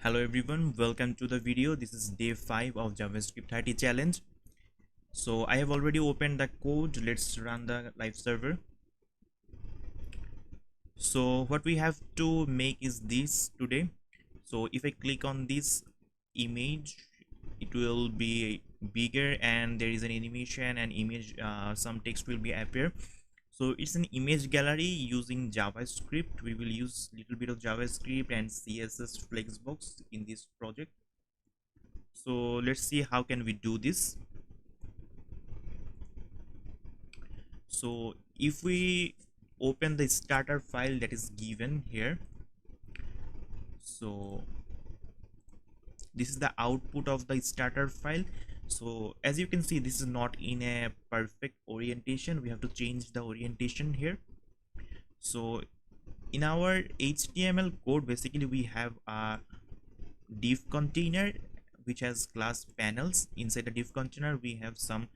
Hello everyone, welcome to the video. This is day 5 of JavaScript 30 challenge. So I have already opened the code. Let's run the live server. So what we have to make is this today. So if I click on this image, it will be bigger and there is an animation and image, some text will be appear. So it's an image gallery using JavaScript. We will use little bit of JavaScript and CSS flexbox in this project. So let's see how can we do this. So if we open the starter file that is given here, so this is the output of the starter file. So as you can see, this is not in a perfect orientation. We have to change the orientation here. So in our HTML code, basically we have a div container which has class panels. Inside the div container we have some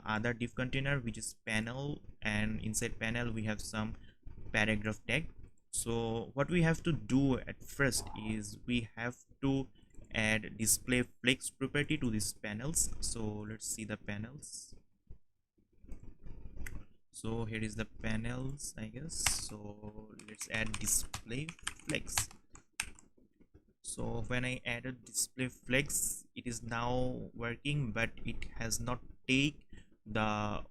other div container which is panel, and inside panel we have some paragraph tag. So what we have to do at first is we have to add display flex property to these panels. So let's see the panels. So here is the panels, I guess. So let's add display flex. So when I added display flex, it is now working, but it has not take the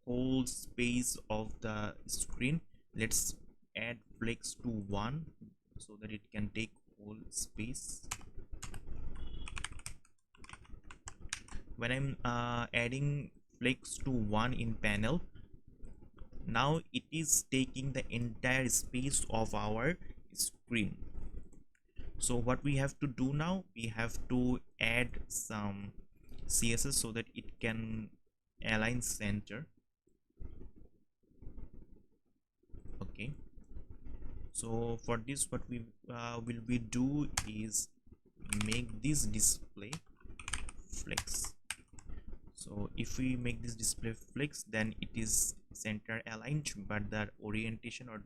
whole space of the screen. Let's add flex to 1 so that it can take whole space. When I'm adding flex to 1 in panel, now it is taking the entire space of our screen. So what we have to do now, we have to add some CSS so that it can align center. Okay, so for this what we will we do is make this display flex. So if we make this display flex, then it is center aligned, but the orientation or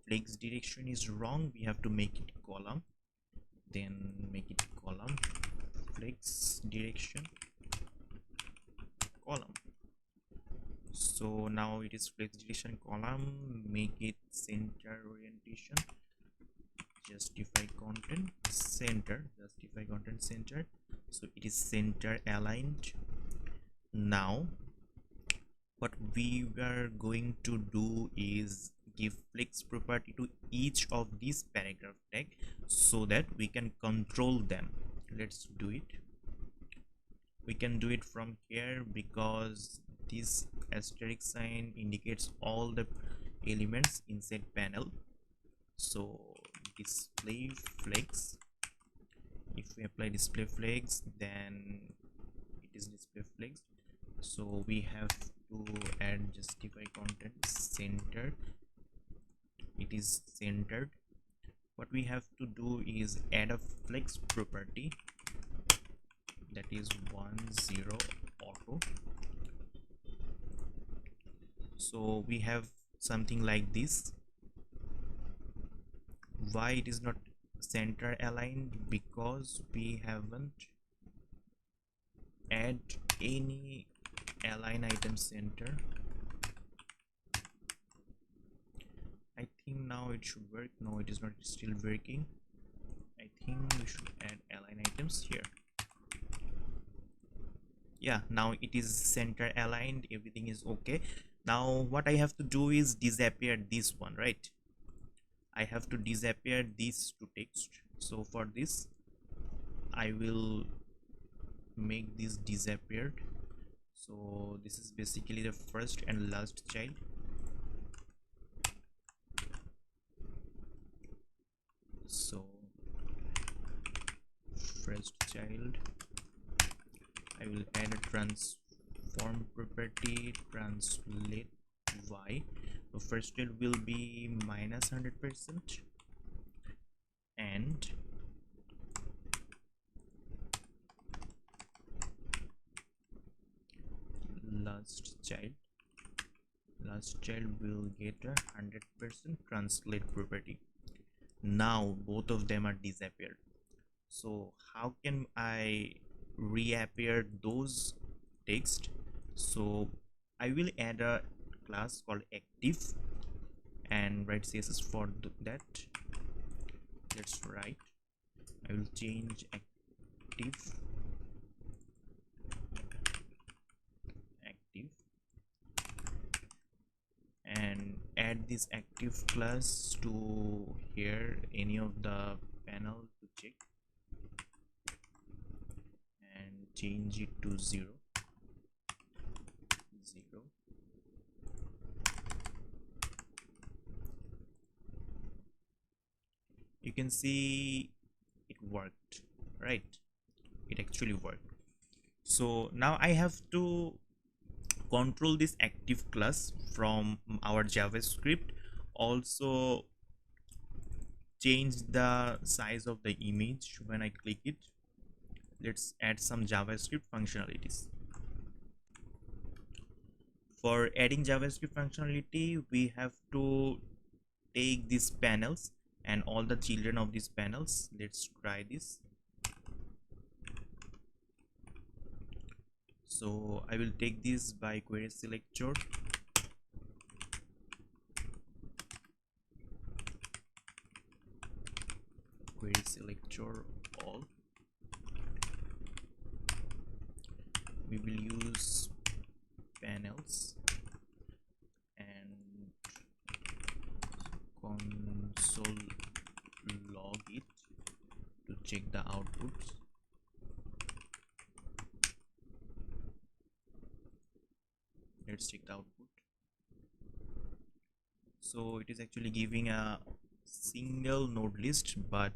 flex direction is wrong. We have to make it column, then make it column flex direction column. So now it is flex direction column, make it center orientation, justify content center, justify content center. So it is center aligned. Now what we are going to do is give flex property to each of these paragraph tag so that we can control them. Let's do it. We can do it from here because this asterisk sign indicates all the elements inside panel. So display flex, if we apply display flex, then it is display flex. So we have to add justify content center, it is centered. What we have to do is add a flex property, that is 10 auto. So we have something like this. Why it is not center aligned? Because we haven't add any align item center. I think now it should work. No, it is not still working. I think we should add align items here. Yeah, now it is center aligned, everything is okay. Now what I have to do is disappear this one, right? I have to disappear these two text. So for this I will make this disappeared. So this is basically the first and last child. So first child, I will add a transform property translate y. So first child will be minus 100%, and last child will get a 100% translate property. Now both of them are disappeared. So how can I reappear those text? So I will add a class called active and write css for that. Let's write, I will change active and add this active class to here, any of the panel to check, and change it to 0. You can see it worked, right? It actually worked. So now I have to control this active class from our javascript. Also change the size of the image when I click it. Let's add some javascript functionalities. For adding javascript functionality, we have to take these panels and all the children of these panels. Let's try this. So I will take this by query selector, all. We will use panels and console log it to check the outputs. Let's check the output. So it is actually giving a single node list, but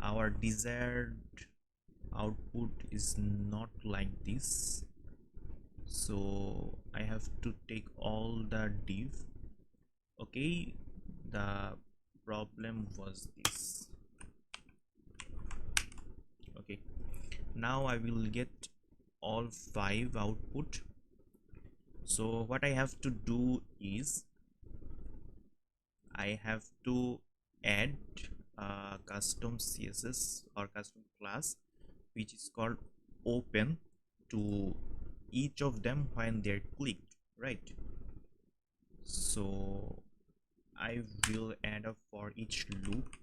our desired output is not like this. So I have to take all the div. Okay, the problem was this. Okay, now I will get all 5 output. So what I have to do is I have to add a custom css or custom class which is called open to each of them when they're clicked, right? So I will add a for each loop,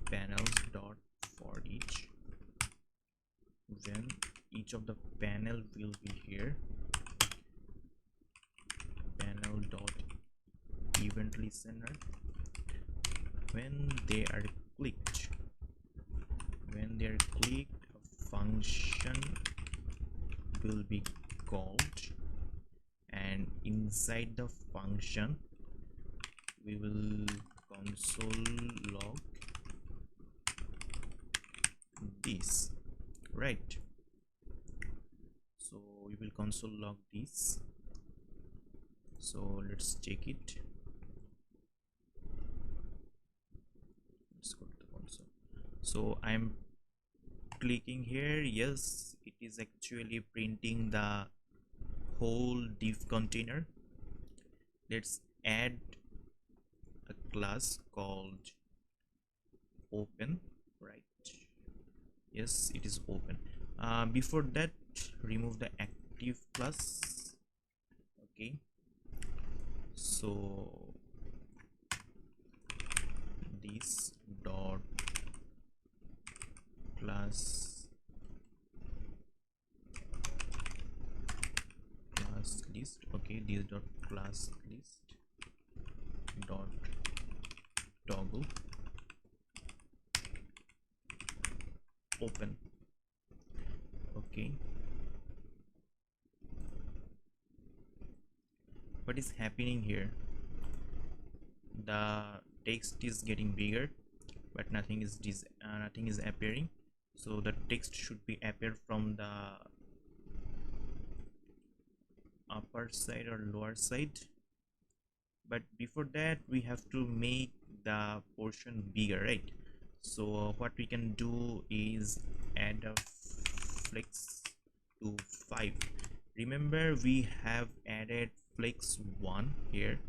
panels dot for each, when each of the panel will be here, panel dot event listener, when they are clicked, a function will be called, and inside the function we will console log this, right? So we will console log this. So let's check it. Let's go to the console. So I'm clicking here. Yes, it is actually printing the whole div container. Let's add a class called open, right? Yes, it is open. Before that, remove the active class. Okay, so this dot class list. Okay, this dot class list dot toggle open. Okay, what is happening here? The text is getting bigger, but nothing is appearing. So the text should be appear from the upper side or lower side, but before that we have to make the portion bigger, right? So what we can do is add a flex to 5. Remember, we have added flex 1 here.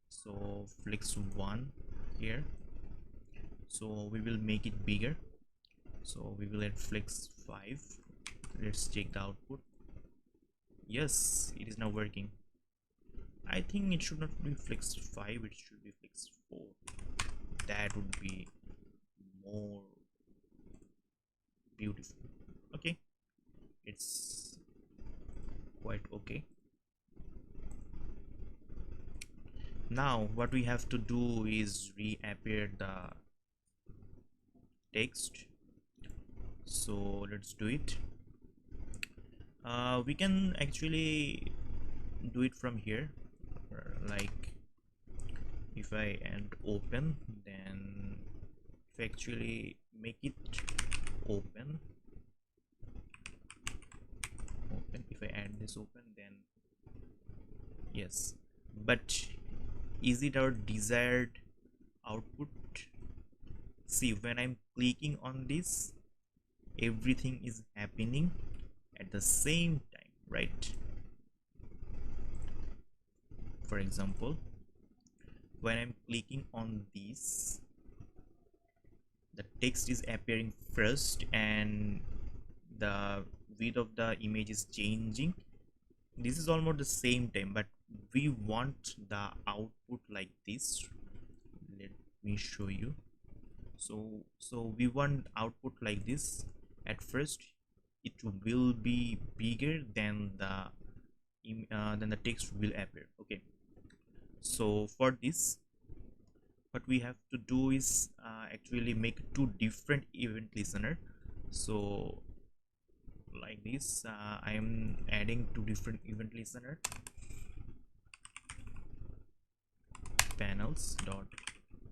So flex 1 here, so we will make it bigger. So we will add flex 5. Let's check the output. Yes, it is now working. I think it should not be flex 5, it should be flex 4. That would be more beautiful. Okay, it's quite okay. Now what we have to do is reappear the text. So let's do it. We can actually do it from here, like if I and open, then if I actually make it open, if I add this open, then yes, but is it our desired output? See, when I'm clicking on this, everything is happening at the same time, right? For example, when I'm clicking on this, the text is appearing first and the width of the image is changing. This is almost the same time, but we want the output like this. Let me show you. So we want output like this. At first it will be bigger than the text will appear. Okay, so for this what we have to do is actually make two different event listener. So like this, I am adding two different event listener, panels dot.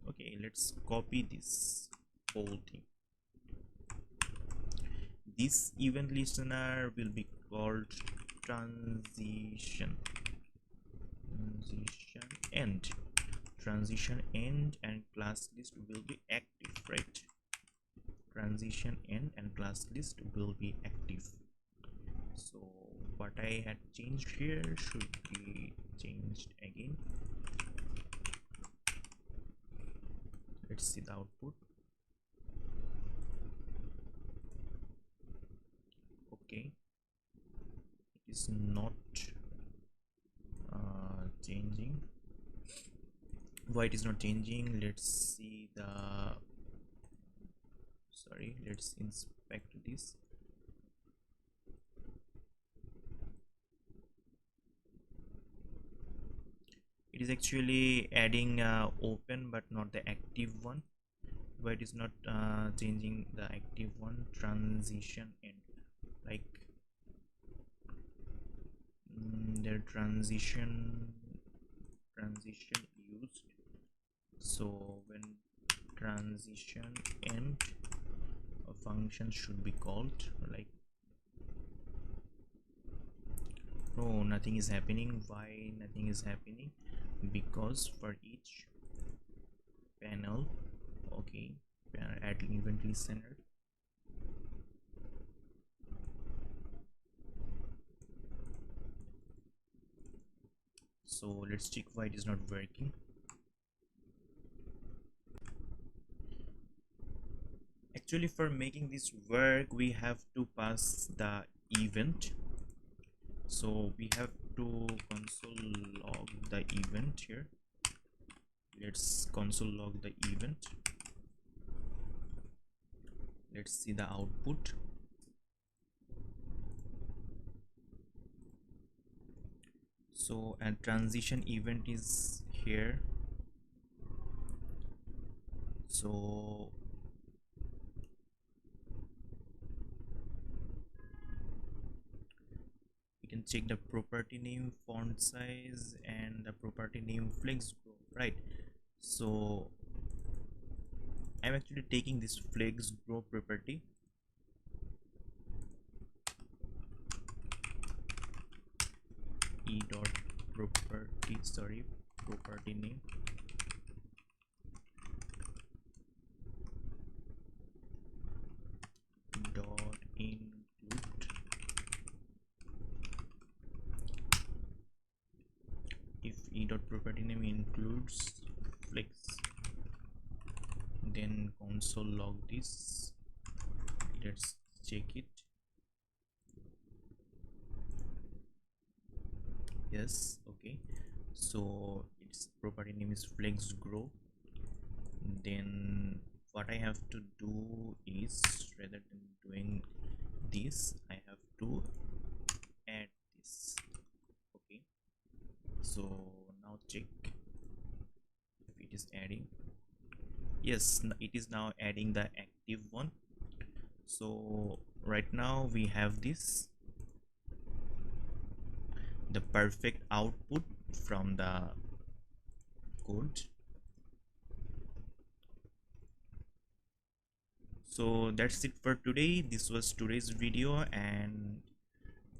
Okay, let's copy this whole thing. This event listener will be called transition end. Transition end and class list will be active, right? Transition end and class list will be active. So what I had changed here should be changed again. Let's see the output. Okay, it is not changing. Why it is not changing? Let's see the, sorry, let's inspect this. It is actually adding open but not the active one. Why it is not changing the active one? Transition end, like their transition used. So when transition end, a function should be called, like, no, nothing is happening. Why nothing is happening? Because for each panel, okay, add event listener. So let's check why it is not working. Actually, for making this work, we have to pass the event. So we have to console log the event here. Let's console log the event. Let's see the output. So and transition event is here. So you can check the property name, font size, and the property name flex grow, right? So I'm actually taking this flex grow property. E dot property, sorry, property name dot include, if e dot property name includes flex then console log this. Let's check it. Yes, okay. So its property name is flex grow. Then what I have to do is, rather than doing this, I have to add this. Okay, so now check if it is adding. Yes, it is now adding the active one. So right now we have this, the perfect output from the code. So that's it for today. This was today's video, and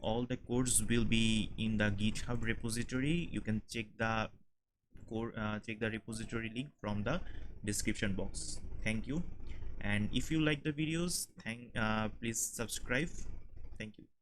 all the codes will be in the GitHub repository. You can check the code, check the repository link from the description box. Thank you, and if you like the videos, please subscribe. Thank you.